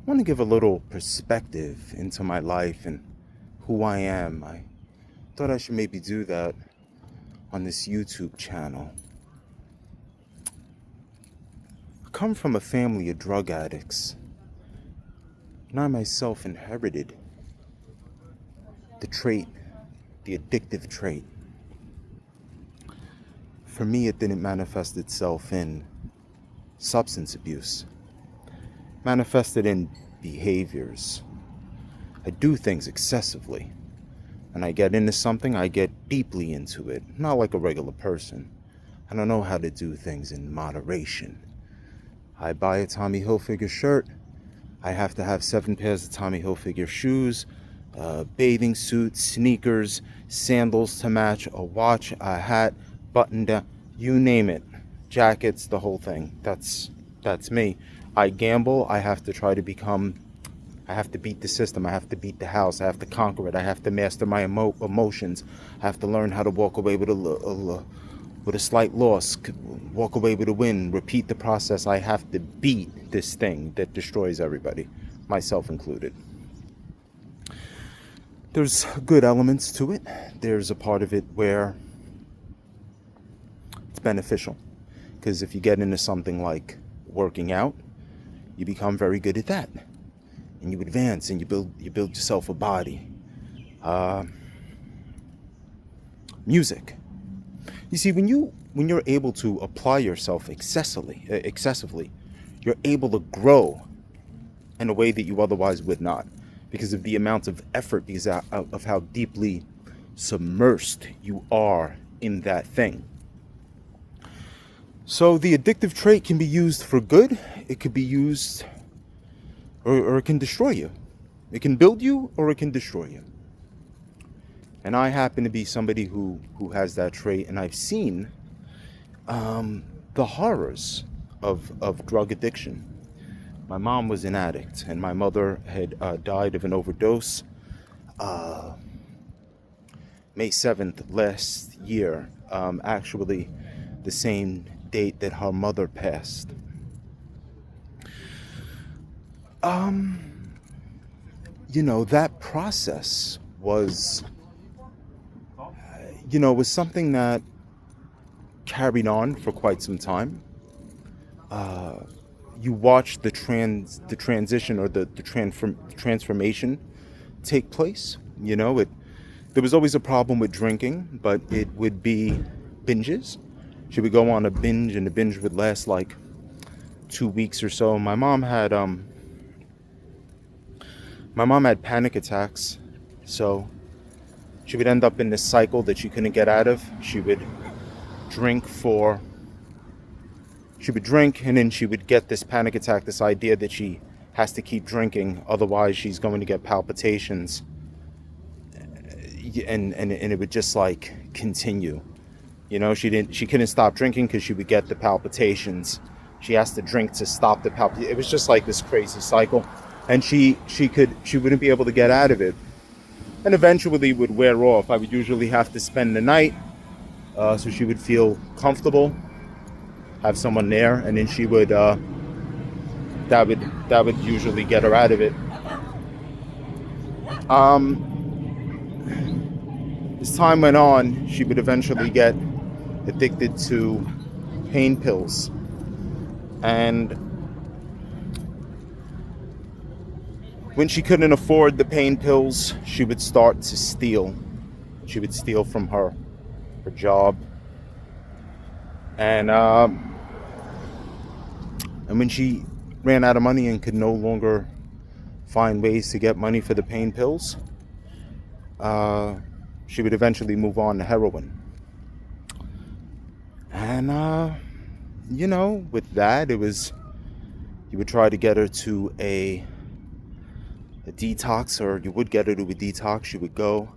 want to give a little perspective into my life and who I am. I thought I should maybe do that on this YouTube channel. I come from a family of drug addicts, and I myself inherited the trait, the addictive trait. For me, it didn't manifest itself in substance abuse. It manifested in behaviors. I do things excessively. When I get into something, I get deeply into it, not like a regular person. I don't know how to do things in moderation. I buy a Tommy Hilfiger shirt. I have to have 7 pairs of Tommy Hilfiger shoes, bathing suits, sneakers, sandals to match, a watch, a hat, button down, you name it, jackets, the whole thing. That's me. I gamble. I have to beat the system. I have to beat the house. I have to conquer it. I have to master my emotions. I have to learn how to walk away with a slight loss, walk away with a win, repeat the process. I have to beat this thing that destroys everybody, myself included. There's good elements to it. There's a part of it where it's beneficial, because if you get into something like working out, you become very good at that, and you advance and you build yourself a body. Music. You see, when you're able to apply yourself excessively, you're able to grow in a way that you otherwise would not, because of the amount of effort, because of how deeply submersed you are in that thing. So the addictive trait can be used for good. It could be used, or it can destroy you. It can build you, or it can destroy you. And I happen to be somebody who has that trait, and I've seen the horrors of drug addiction. My mom was an addict, and my mother had died of an overdose May 7th last year, actually the same date that her mother passed. That process was something that carried on for quite some time. You watch the transition, or the transformation take place. There was always a problem with drinking, but it would be binges. She would go on a binge, and the binge would last like 2 weeks or so. My mom had panic attacks, so she would end up in this cycle that she couldn't get out of. She would drink, and then she would get this panic attack, this idea that she has to keep drinking, otherwise she's going to get palpitations, and it would just like continue. She couldn't stop drinking because she would get the palpitations. She has to drink to stop the palpitations. It was just like this crazy cycle, and she wouldn't be able to get out of it, and eventually would wear off. I would usually have to spend the night, so she would feel comfortable, have someone there, and then she would that would usually get her out of it. As time went on, she would eventually get addicted to pain pills, and when she couldn't afford the pain pills, she would start to steal. She would steal from her job, and when she ran out of money and could no longer find ways to get money for the pain pills, she would eventually move on to heroin. And with that, it was, you would try to get her to a detox, or you would get her to a detox. She would go,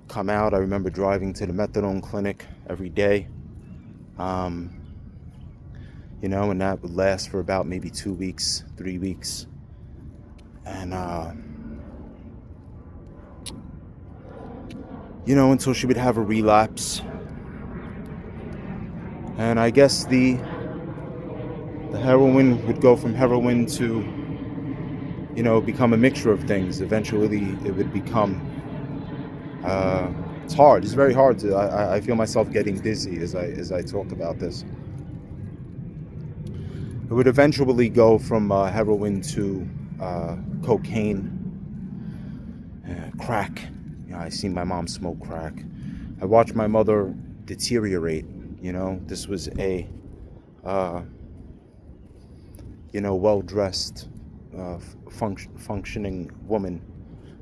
come out. I remember driving to the methadone clinic every day, and that would last for about maybe 2 weeks, 3 weeks, and until she would have a relapse. And I guess the heroin would go from heroin to become a mixture of things. Eventually, it would become. It's hard. It's very hard to. I feel myself getting dizzy as I talk about this. It would eventually go from heroin to cocaine, crack. I see my mom smoke crack. I watched my mother deteriorate. This was a well-dressed, functioning woman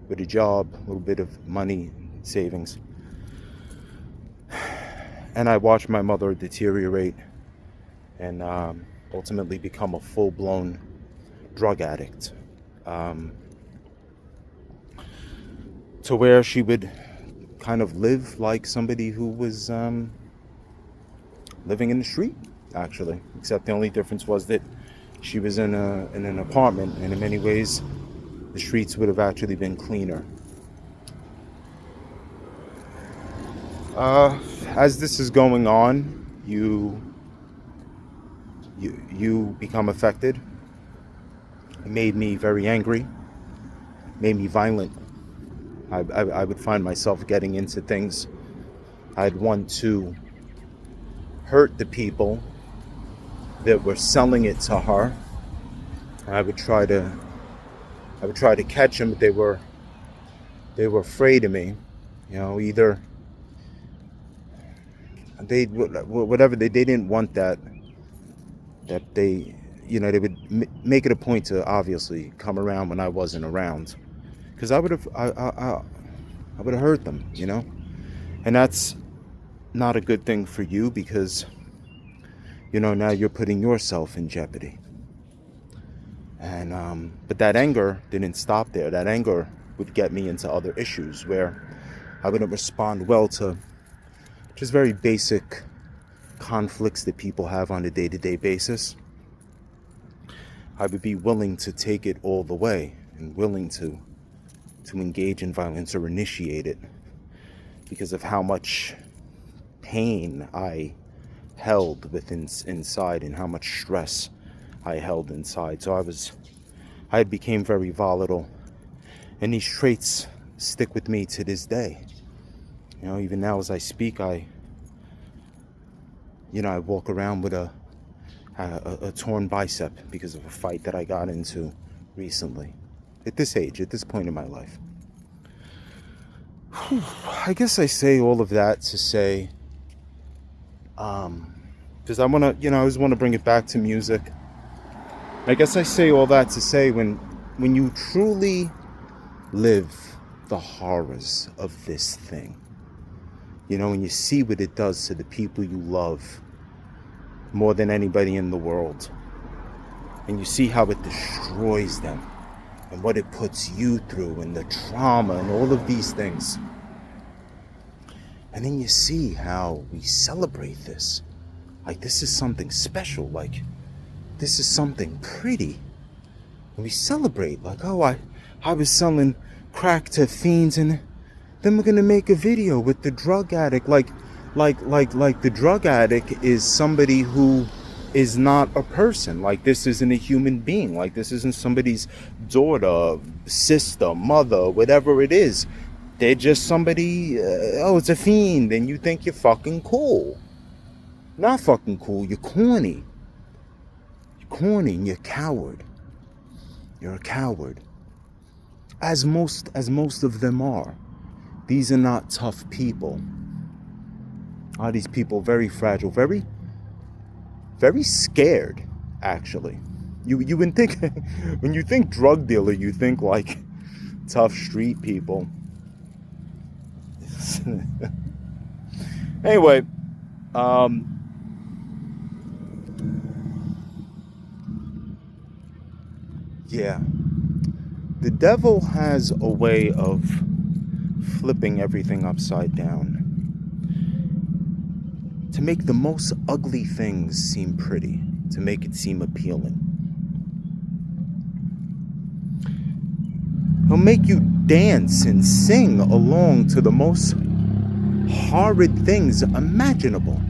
with a job, a little bit of money, savings. And I watched my mother deteriorate and ultimately become a full-blown drug addict. To where she would kind of live like somebody who was living in the street, actually. Except the only difference was that she was in an apartment, and in many ways, the streets would have actually been cleaner. As this is going on, you become affected. It made me very angry, made me violent. I would find myself getting into things. I'd want to hurt the people that were selling it to her. I would try to catch them, but they were afraid of me. Either they didn't want that they would make it a point to obviously come around when I wasn't around, because I would have hurt them, and that's not a good thing for you, because now you're putting yourself in jeopardy. And but that anger didn't stop there. That anger would get me into other issues where I wouldn't respond well to just very basic conflicts that people have on a day-to-day basis. I would be willing to take it all the way and willing to engage in violence or initiate it because of how much pain I held inside and how much stress I held inside. So I became very volatile, and these traits stick with me to this day. Even now as I speak, I walk around with a torn bicep because of a fight that I got into recently. At this age, at this point in my life. I guess I say all of that to say, because I want to, I always want to bring it back to music. I guess I say all that to say when you truly live the horrors of this thing, when you see what it does to the people you love more than anybody in the world, and you see how it destroys them and what it puts you through and the trauma and all of these things, and then you see how we celebrate this like this is something special, like this is something pretty, and we celebrate like, oh, I was selling crack to fiends, and then we're gonna make a video with the drug addict, like the drug addict is somebody who is not a person. Like, this isn't a human being. Like, this isn't somebody's daughter, sister, mother, whatever it is. They're just somebody, oh, it's a fiend, and you think you're fucking cool. Not fucking cool, you're corny. You're corny and you're a coward. You're a coward. As most of them are. These are not tough people. Are these people very fragile, very, very scared, actually. You would think, when you think drug dealer, you think like tough street people. Anyway, yeah. The devil has a way of flipping everything upside down to make the most ugly things seem pretty, to make it seem appealing. He'll make you dance and sing along to the most horrid things imaginable.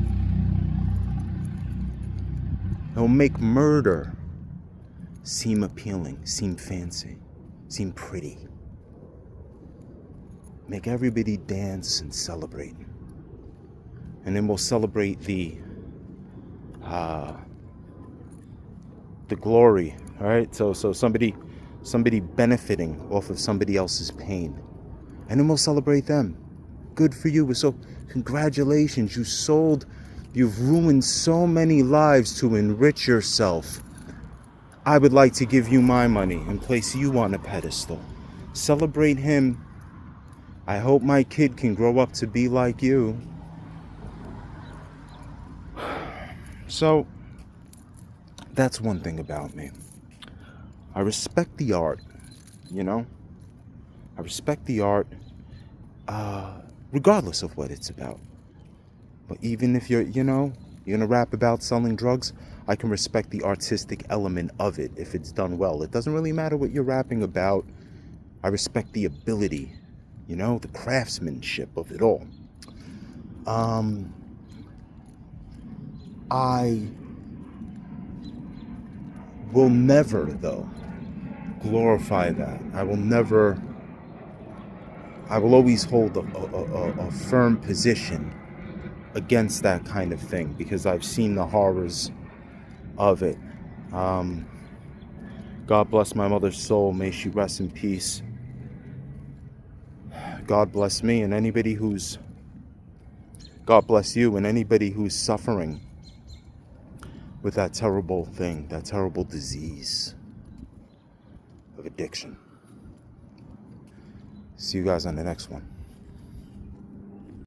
He'll make murder seem appealing, seem fancy. seem pretty. Make everybody dance and celebrate. And then we'll celebrate the glory, all right? So somebody benefiting off of somebody else's pain. And then we'll celebrate them. Good for you. So congratulations. You've ruined so many lives to enrich yourself. I would like to give you my money and place you on a pedestal. Celebrate him. I hope my kid can grow up to be like you. So that's one thing about me. I respect the art, you know? I respect the art, regardless of what it's about. But even if you're gonna rap about selling drugs, I can respect the artistic element of it if it's done well. It doesn't really matter what you're rapping about. I respect the ability, the craftsmanship of it all. I will never, though, glorify that. I will always hold a firm position against that kind of thing because I've seen the horrors of it. God bless my mother's soul. May she rest in peace. God bless me and anybody who's... God bless you and anybody who's suffering with that terrible thing, that terrible disease of addiction. See you guys on the next one.